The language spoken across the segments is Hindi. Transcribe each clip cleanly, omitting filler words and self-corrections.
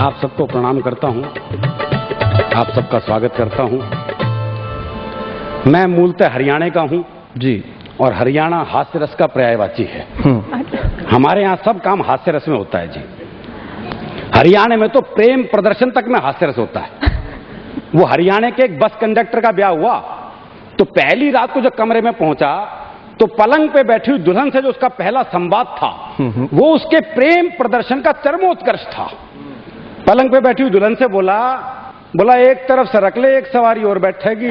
आप सबको प्रणाम करता हूं, आप सबका स्वागत करता हूं। मैं मूलतः हरियाणा का हूं जी, और हरियाणा हास्य रस का पर्यायवाची है। हमारे यहाँ सब काम हास्य रस में होता है जी। हरियाणा में तो प्रेम प्रदर्शन तक में हास्य रस होता है। वो हरियाणा के एक बस कंडक्टर का ब्याह हुआ तो पहली रात को जब कमरे में पहुंचा तो पलंग पे बैठी हुई दुल्हन से जो उसका पहला संवाद था वो उसके प्रेम प्रदर्शन का चरमोत्कर्ष था। पलंग पे बैठी हुई दुल्हन से बोला एक तरफ से रख ले, एक सवारी और बैठेगी।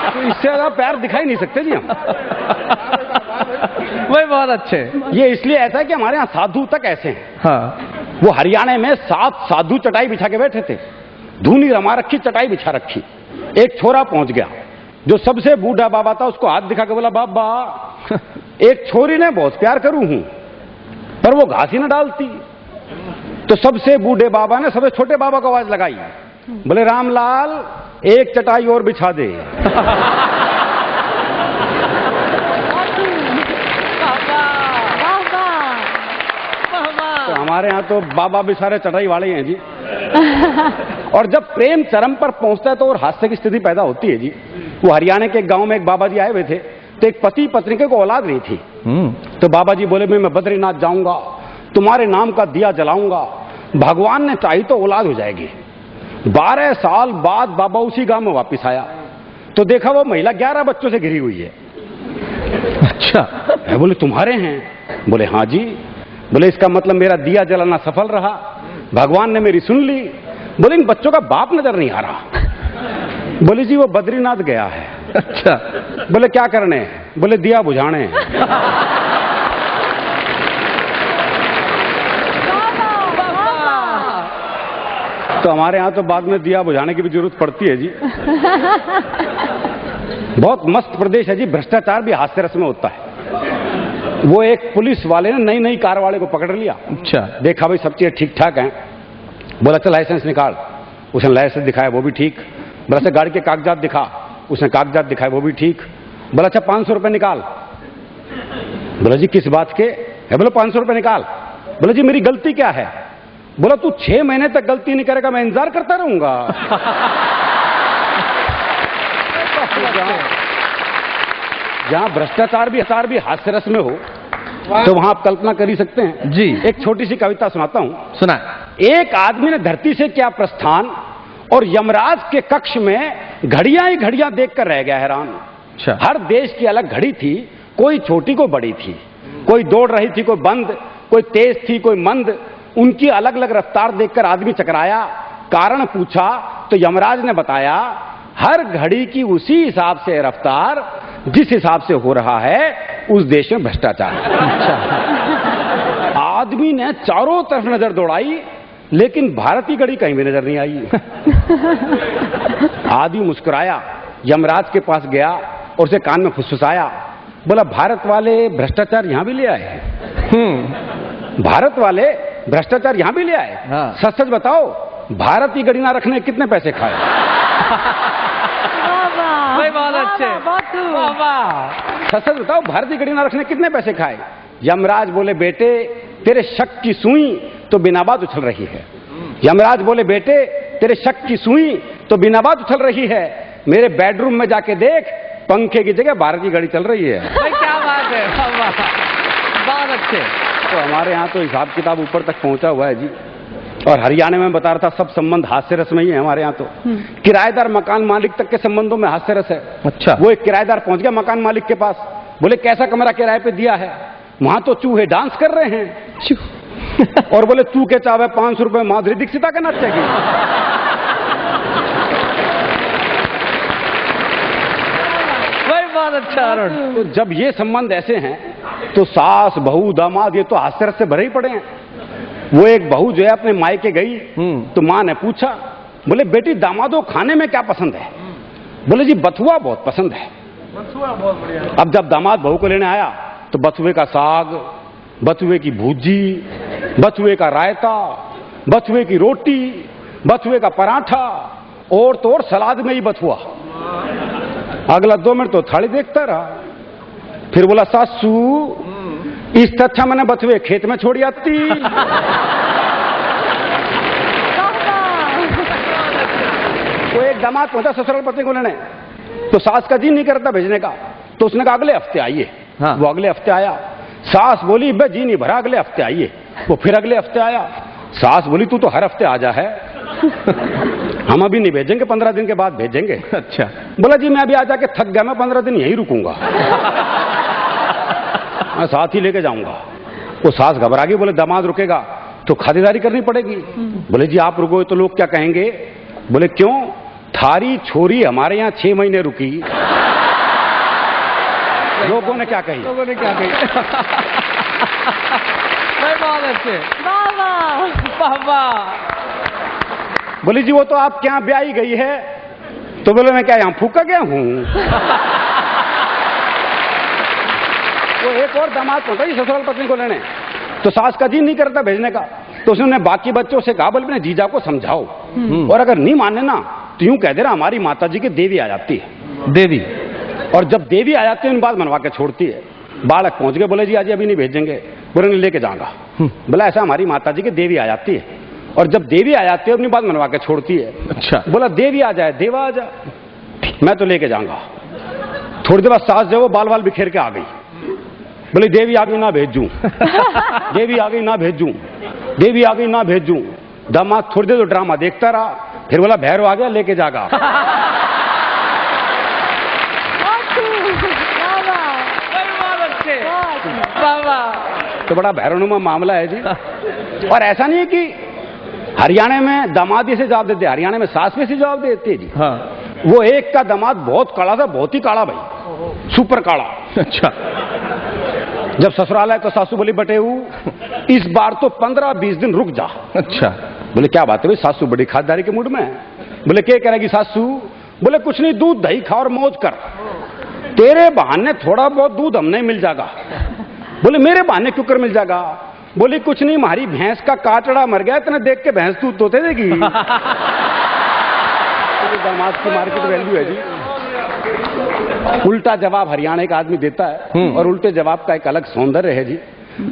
तो इससे ज्यादा प्यार दिखाई नहीं सकते जी हम। वही बहुत अच्छे। ये इसलिए ऐसा है कि हमारे यहाँ साधु तक ऐसे हैं। हाँ, वो हरियाणा में 7 साधु चटाई बिछा के बैठे थे, धूनी रमा रखी, चटाई बिछा रखी। एक छोरा पहुंच गया जो सबसे बूढ़ा बाबा था, उसको हाथ दिखा के बोला, बाबा एक छोरी ने बहुत प्यार करूं हूं पर वो घास ही न डालती। तो सबसे बूढ़े बाबा ने सबसे छोटे बाबा को आवाज लगाई, बोले रामलाल एक चटाई और बिछा दे। तो हमारे यहाँ तो बाबा भी सारे चटाई वाले हैं जी। और जब प्रेम चरम पर पहुंचता है तो और हास्य की स्थिति पैदा होती है जी। वो हरियाणा के एक गांव में एक बाबा जी आए हुए थे, तो एक पति पत्नी को औलाद नहीं थी। तो बाबा जी बोले मैं बद्रीनाथ जाऊंगा, तुम्हारे नाम का दिया जलाऊंगा, भगवान ने चाही तो औलाद हो जाएगी। 12 साल बाद बाबा उसी गांव में वापस आया तो देखा वो महिला 11 बच्चों से घिरी हुई है। अच्छा। बोले तुम्हारे हैं? बोले हाँ जी। बोले इसका मतलब मेरा दिया जलाना सफल रहा, भगवान ने मेरी सुन ली। बोले इन बच्चों का बाप नजर नहीं आ रहा। बोले जी वो बद्रीनाथ गया है। अच्छा। बोले क्या करने? बोले दिया बुझाने। तो हमारे यहाँ तो बाद में दिया बुझाने की भी जरूरत पड़ती है जी। बहुत मस्त प्रदेश है जी। भ्रष्टाचार भी हास्य रस में होता है। वो एक पुलिस वाले ने नई कार वाले को पकड़ लिया। अच्छा। देखा भाई सब चीजें ठीक ठाक हैं। बोला चल लाइसेंस निकाल। उसने लाइसेंस दिखाया, वो भी ठीक। बोला अच्छा गाड़ी के कागजात दिखा। उसने कागजात दिखाए, वो भी ठीक। बोला अच्छा 500 रुपए निकाल। बोला जी किस बात के? है बोला 500 रुपए निकाल। बोला जी मेरी गलती क्या है? बोला तू 6 महीने तक गलती नहीं करेगा, मैं इंतजार करता रहूंगा। जहां भ्रष्टाचार भी हास्य रस में हो तो वहां आप कल्पना कर ही सकते हैं जी। एक छोटी सी कविता सुनाता हूं। सुना। एक आदमी ने धरती से किया प्रस्थान और यमराज के कक्ष में घड़ियां ही घड़ियां देखकर रह गया हैरान। अच्छा। हर देश की अलग घड़ी थी, कोई छोटी कोई बड़ी थी, कोई दौड़ रही थी कोई बंद, कोई तेज थी कोई मंद। उनकी अलग अलग रफ्तार देखकर आदमी चकराया। कारण पूछा तो यमराज ने बताया हर घड़ी की उसी हिसाब से रफ्तार जिस हिसाब से हो रहा है उस देश में भ्रष्टाचार। आदमी ने चारों तरफ नजर दौड़ाई लेकिन भारत की घड़ी कहीं भी नजर नहीं आई। आदमी मुस्कुराया, यमराज के पास गया और उसे कान में फुसफुसाया। बोला भारत वाले भ्रष्टाचार यहां भी ले आए? भारत वाले भ्रष्टाचार यहां भी ले आए? हाँ। सच सच बताओ भारत की घड़ी ना रखने कितने पैसे खाए? बहुत अच्छे। सच सच बताओ भारत की घड़ी ना रखने कितने पैसे खाए? यमराज बोले बेटे तेरे शक की सुई तो बिना बात उछल रही है। यमराज बोले बेटे तेरे शक की सुई तो बिना बात उछल रही है। मेरे बेडरूम में जाके देख, पंखे की जगह भारत की घड़ी चल रही है। भाई क्या बात है, बहुत अच्छे। तो हमारे यहाँ तो हिसाब किताब ऊपर तक पहुंचा हुआ है जी। और हरियाणा में बता रहा था सब संबंध हास्य रस में ही है हमारे यहाँ तो। किराएदार मकान मालिक तक के संबंधों में हास्य रस है। अच्छा। वो एक किराएदार पहुंच गया मकान मालिक के पास, बोले कैसा कमरा किराए पे दिया है? वहां तो चूहे डांस कर रहे हैं। और बोले तू के चावे 500 रुपए माधुरी दीक्षिता का नाचेगी। वही बहुत अच्छा अरुण। तो जब ये संबंध ऐसे हैं तो सास बहू दामाद ये तो हास्य रस से भरे ही पड़े हैं। वो एक बहू जो है अपने मायके गई तो मां ने पूछा, बोले बेटी दामादो खाने में क्या पसंद है? बोले जी बथुआ बहुत पसंद है। बथुआ बहुत बढ़िया। अब जब दामाद बहू को लेने आया तो बथुए का साग, बथुए की भूजी, बथुए का रायता, बथुए की रोटी, बथुए का पराठा और तो और सलाद में ही बथुआ। अगला 2 मिनट तो थाली देखता रहा। फिर बोला सासू इससे अच्छा मैंने बथुए खेत में छोड़ आती। तो एक दामाद पहुंचा ससुराल पत्नी को लेने, तो सास का जी नहीं करता भेजने का, तो उसने कहा अगले हफ्ते आइए। हाँ। वो अगले हफ्ते आया। सास बोली बे जी नहीं भरा, अगले हफ्ते आइए। वो फिर अगले हफ्ते आया। सास बोली तू तो हर हफ्ते आ जा है। हम अभी नहीं भेजेंगे, 15 दिन के बाद भेजेंगे। अच्छा। बोला जी मैं अभी आ जाके थक गया, मैं 15 दिन यहीं रुकूंगा। मैं साथ ही लेके जाऊंगा। वो सास घबरा गई, बोले दामाद रुकेगा तो खातिरदारी करनी पड़ेगी। बोले जी आप रुकोगे तो लोग क्या कहेंगे? बोले क्यों? थारी छोरी हमारे यहाँ 6 महीने रुकी, लोगों ने क्या कही? लोगों ने क्या कही? भाई बहुत अच्छे। वाह। बोली जी वो तो आपके यहाँ ब्याही गई है। तो बोले मैं क्या यहाँ फूका गया हूँ? वो एक और दामाद पहुंचा जी ससुराल पत्नी को लेने, तो सास का जी नहीं करता भेजने का, तो उसने बाकी बच्चों से कहा बोले अपने जीजा को समझाओ, और अगर नहीं माने ना तो यूं कह दे रहा हमारी माता जी की देवी आ जाती है। देवी। और जब देवी आ जाती है उन बात मनवा के छोड़ती है। बालक पहुंच गए, बोले जी आज अभी नहीं भेजेंगे। बोले नहीं लेके जाऊंगा। बोला ऐसा हमारी माता जी की देवी आ जाती है, और जब देवी आ जाती है अपनी बात मनवा के छोड़ती है। अच्छा। बोला देवी आ जाए देवा आ जाए, मैं तो लेके जाऊंगा। थोड़ी देर बाद सास जो वो बाल बाल बिखेर के आ गई। बोले देवी आ गई ना भेजूं। देवी आ गई ना भेजूं, देवी आ गई ना भेजूं। दामाद थोड़ी देर तो ड्रामा देखता रहा, फिर बोला भैरव आ गया लेके जागा। तो बड़ा भैरवनुमा मामला है जी। और ऐसा नहीं है कि हरियाणा में दामाद ऐसे जवाब देते, हरियाणा में सास भी ऐसे जवाब देती है जी। हाँ। वो एक का दामाद बहुत काला था, बहुत ही काला भाई, सुपर काला। अच्छा। जब ससुराल आए तो सासू बोली बटेऊ इस बार तो 15-20 दिन रुक जा। अच्छा। बोले क्या बात है भाई? सासू बड़ी खातिरदारी के मूड में है। बोले क्या करेगी सासू? बोले कुछ नहीं, दूध दही खा और मौज कर, तेरे बहाने थोड़ा बहुत दूध हमने मिल जाएगा। बोले मेरे बहाने क्यों कर मिल जाएगा? बोली कुछ नहीं, हमारी भैंस का काटड़ा मर गया, इतना देख के भैंस दूध तो देगी। दामाद की मार्केट वैल्यू है जी। उल्टा जवाब हरियाणा का आदमी देता है, और उल्टे जवाब का एक अलग सौंदर्य है जी।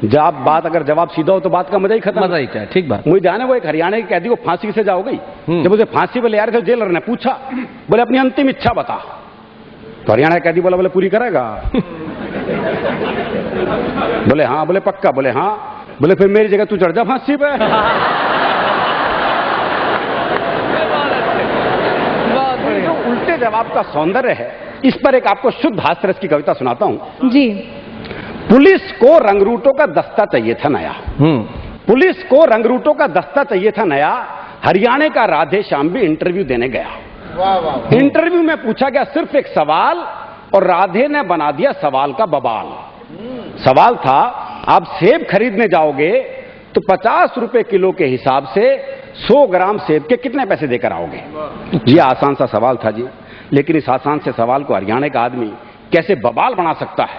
जब बात अगर जवाब सीधा हो तो बात का मजा ही खत्म। मजा ही क्या? ठीक बात। मुझे ध्यान है वो एक हरियाणा के कैदी को फांसी की सजा हो गई। जब उसे फांसी पे ले आ रहे थे जेलर ने पूछा, बोले अपनी अंतिम इच्छा बता। तो हरियाणा का कैदी बोला बोले पूरी करेगा? बोले हाँ। बोले पक्का? बोले हाँ। बोले फिर मेरी जगह तू चढ़ जा फांसी पे। जो उल्टे जवाब का सौंदर्य है, इस पर एक आपको शुद्ध हास्यरस की कविता सुनाता हूं जी। पुलिस को रंगरूटों का दस्ता चाहिए था नया। पुलिस को रंगरूटों का दस्ता चाहिए था नया, हरियाणा का राधे श्याम भी इंटरव्यू देने गया। इंटरव्यू में पूछा गया सिर्फ एक सवाल, और राधे ने बना दिया सवाल का बवाल। सवाल था आप सेब खरीदने जाओगे तो 50 रुपए किलो के हिसाब से 100 ग्राम सेब के कितने पैसे देकर आओगे? यह आसान सा सवाल था जी, लेकिन इस आसान से सवाल को हरियाणा का आदमी कैसे बवाल बना सकता है,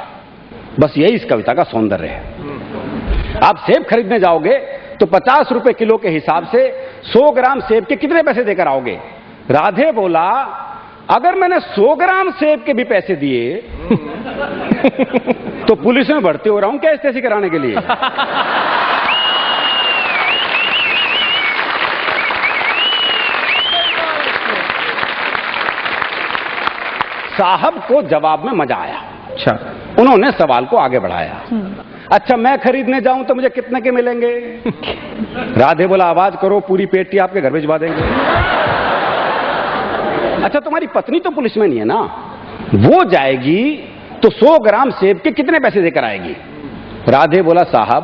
बस यही इस कविता का सौंदर्य है। आप सेब खरीदने जाओगे तो 50 रुपए किलो के हिसाब से 100 ग्राम सेब के कितने पैसे देकर आओगे? राधे बोला अगर मैंने 100 ग्राम सेब के भी पैसे दिए तो पुलिस में भर्ती हो रहा हूं क्या ऐसी कराने के लिए? साहब को जवाब में मजा आया। अच्छा। उन्होंने सवाल को आगे बढ़ाया। अच्छा मैं खरीदने जाऊं तो मुझे कितने के मिलेंगे? राधे बोला आवाज करो, पूरी पेटी आपके घर भिजवा देंगे। अच्छा तुम्हारी पत्नी तो पुलिस में नहीं है ना, वो जाएगी तो 100 ग्राम सेब के कितने पैसे देकर आएगी? राधे बोला साहब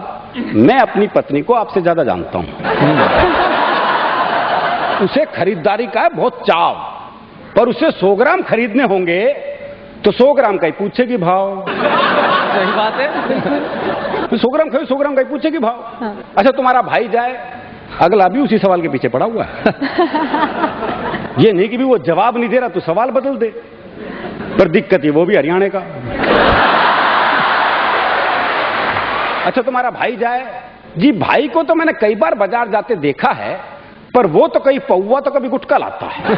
मैं अपनी पत्नी को आपसे ज्यादा जानता हूं। उसे खरीदारी का है बहुत चाव, पर उसे 100 ग्राम खरीदने होंगे तो 100 ग्राम का ही पूछेगी भाव। सही बात है। 100 ग्राम खरीद 100 ग्राम का ही पूछेगी भाव। अच्छा तुम्हारा भाई जाए, अगला भी उसी सवाल के पीछे पड़ा हुआ है। ये नहीं कि भी वो जवाब नहीं दे रहा तो सवाल बदल दे, पर दिक्कत ही वो भी हरियाणा का। अच्छा तुम्हारा भाई जाए, जी भाई को तो मैंने कई बार बाजार जाते देखा है, पर वो तो कहीं पौवा तो कभी गुटखा लाता है।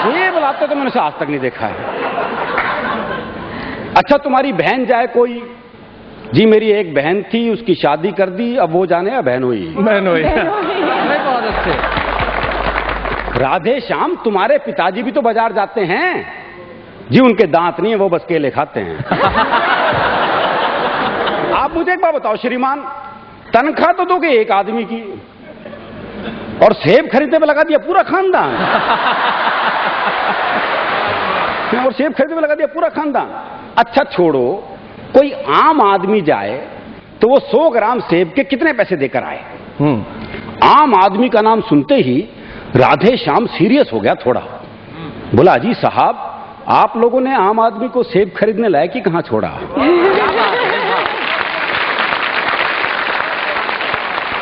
सेब लाते तो मैंने उसे आज तक नहीं देखा है। अच्छा तुम्हारी बहन जाए कोई, जी मेरी एक बहन थी, उसकी शादी कर दी, अब वो जाने या बहन हुई। बहनोई। अरे बहुत अच्छे। राधे श्याम तुम्हारे पिताजी भी तो बाजार जाते हैं जी, उनके दांत नहीं है, वो बस केले खाते हैं। आप मुझे एक बात बताओ श्रीमान, तनख्वाह तो दोगे एक आदमी की और सेब खरीदने में लगा दिया पूरा खानदान। और सेब खरीदने में लगा दिया पूरा खानदान। अच्छा छोड़ो, कोई आम आदमी जाए तो वो 100 ग्राम सेब के कितने पैसे देकर आए? आम आदमी का नाम सुनते ही राधे श्याम सीरियस हो गया थोड़ा। बोला जी साहब, आप लोगों ने आम आदमी को सेब खरीदने लायक ही कहां छोड़ा?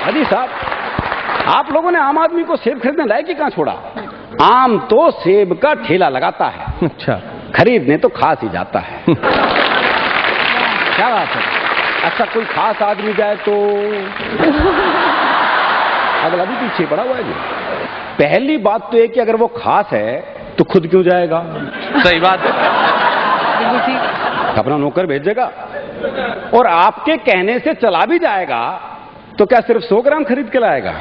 अजी साहब, आप लोगों ने आम आदमी को सेब खरीदने लायक ही कहां छोड़ा? आम तो सेब का ठेला लगाता है, अच्छा, खरीदने तो खास ही जाता है। क्या बात है? अच्छा कोई खास आदमी जाए तो अगला भी पीछे पड़ा हुआ है जी। पहली बात तो है कि अगर वो खास है तो खुद क्यों जाएगा? सही बात है, बिल्कुल ठीक। अपना नौकर भेजेगा और आपके कहने से चला भी जाएगा तो क्या सिर्फ 100 ग्राम खरीद के लाएगा?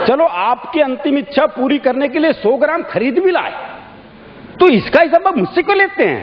चलो आपकी अंतिम इच्छा पूरी करने के लिए 100 ग्राम खरीद भी लाए तो इसका हिसाब आप मुझसे क्यों लेते हैं?